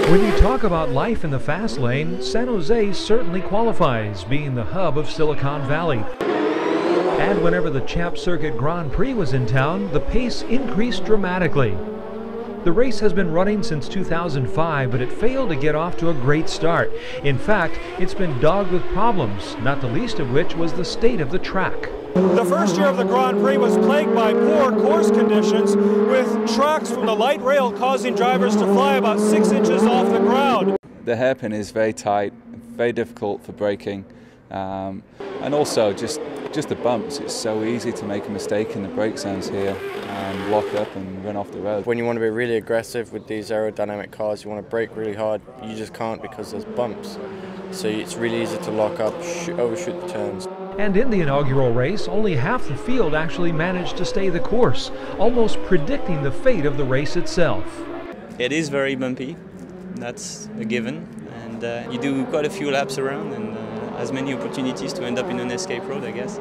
When you talk about life in the fast lane, San Jose certainly qualifies, being the hub of Silicon Valley. And whenever the Champ Circuit Grand Prix was in town, the pace increased dramatically. The race has been running since 2005, but it failed to get off to a great start. In fact, it's been dogged with problems, not the least of which was the state of the track. The first year of the Grand Prix was plagued by poor course conditions, with tracks from the light rail causing drivers to fly about 6 inches off the ground. The hairpin is very tight, very difficult for braking, and also just the bumps. It's so easy to make a mistake in the brake zones here and lock up and run off the road. When you want to be really aggressive with these aerodynamic cars, you want to brake really hard, you just can't because there's bumps. So it's really easy to lock up, overshoot the turns. And in the inaugural race, only half the field actually managed to stay the course, almost predicting the fate of the race itself. It is very bumpy, that's a given, and you do quite a few laps around and as many opportunities to end up in an escape road, I guess.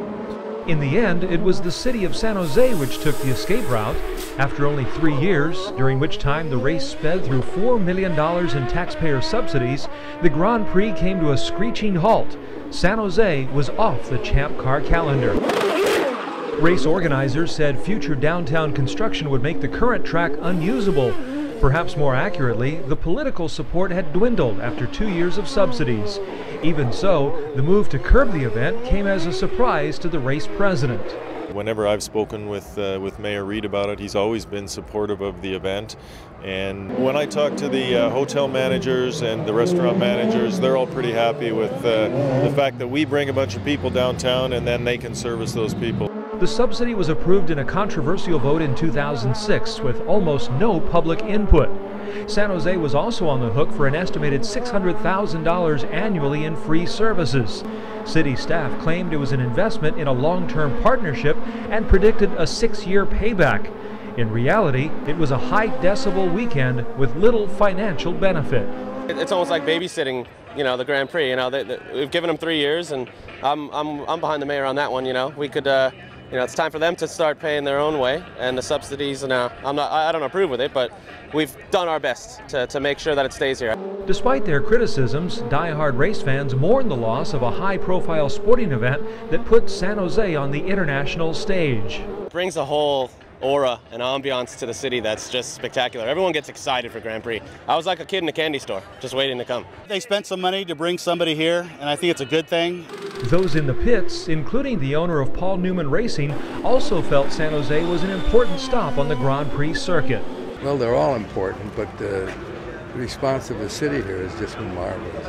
In the end, it was the city of San Jose which took the escape route. After only 3 years, during which time the race sped through $4 million in taxpayer subsidies, the Grand Prix came to a screeching halt. San Jose was off the Champ Car calendar. Race organizers said future downtown construction would make the current track unusable. Perhaps more accurately, the political support had dwindled after 2 years of subsidies. Even so, the move to curb the event came as a surprise to the race president. Whenever I've spoken with Mayor Reed about it, he's always been supportive of the event. And when I talk to the hotel managers and the restaurant managers, they're all pretty happy with the fact that we bring a bunch of people downtown and then they can service those people. The subsidy was approved in a controversial vote in 2006 with almost no public input. San Jose was also on the hook for an estimated $600,000 annually in free services. City staff claimed it was an investment in a long-term partnership and predicted a 6-year payback. In reality, it was a high-decibel weekend with little financial benefit. It's almost like babysitting, the Grand Prix. We've given them 3 years, and I'm behind the mayor on that one. We could. It's time for them to start paying their own way, and the subsidies. I don't approve with it, but we've done our best to make sure that it stays here. Despite their criticisms, die-hard race fans mourn the loss of a high-profile sporting event that put San Jose on the international stage. It brings a whole aura and ambiance to the city that's just spectacular. Everyone gets excited for Grand Prix. I was like a kid in a candy store, just waiting to come. They spent some money to bring somebody here, and I think it's a good thing. Those in the pits, including the owner of Paul Newman Racing, also felt San Jose was an important stop on the Grand Prix circuit. Well, they're all important, but the response of the city here has just been marvelous.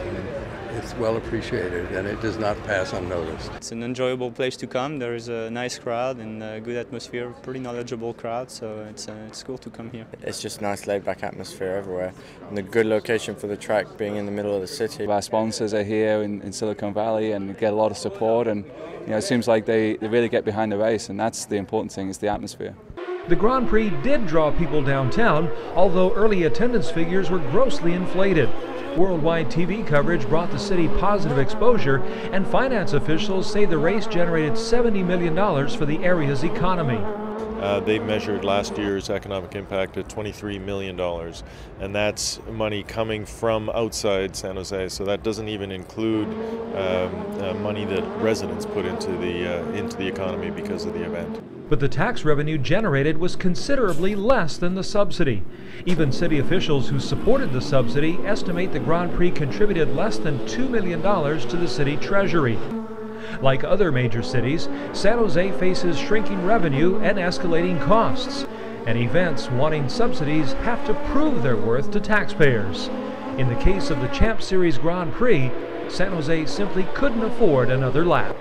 It's well appreciated, and it does not pass unnoticed. It's an enjoyable place to come. There is a nice crowd and a good atmosphere, pretty knowledgeable crowd, so it's cool to come here. It's just nice laid-back atmosphere everywhere, and a good location for the track being in the middle of the city. Our sponsors are here in Silicon Valley and get a lot of support, and it seems like they really get behind the race, and that's the important thing, is the atmosphere. The Grand Prix did draw people downtown, although early attendance figures were grossly inflated. Worldwide TV coverage brought the city positive exposure, and finance officials say the race generated $70 million for the area's economy. They measured last year's economic impact at $23 million, and that's money coming from outside San Jose, so that doesn't even include money that residents put into the economy because of the event. But the tax revenue generated was considerably less than the subsidy. Even city officials who supported the subsidy estimate the Grand Prix contributed less than $2 million to the city treasury. Like other major cities, San Jose faces shrinking revenue and escalating costs. And events wanting subsidies have to prove their worth to taxpayers. In the case of the Champ Series Grand Prix, San Jose simply couldn't afford another lap.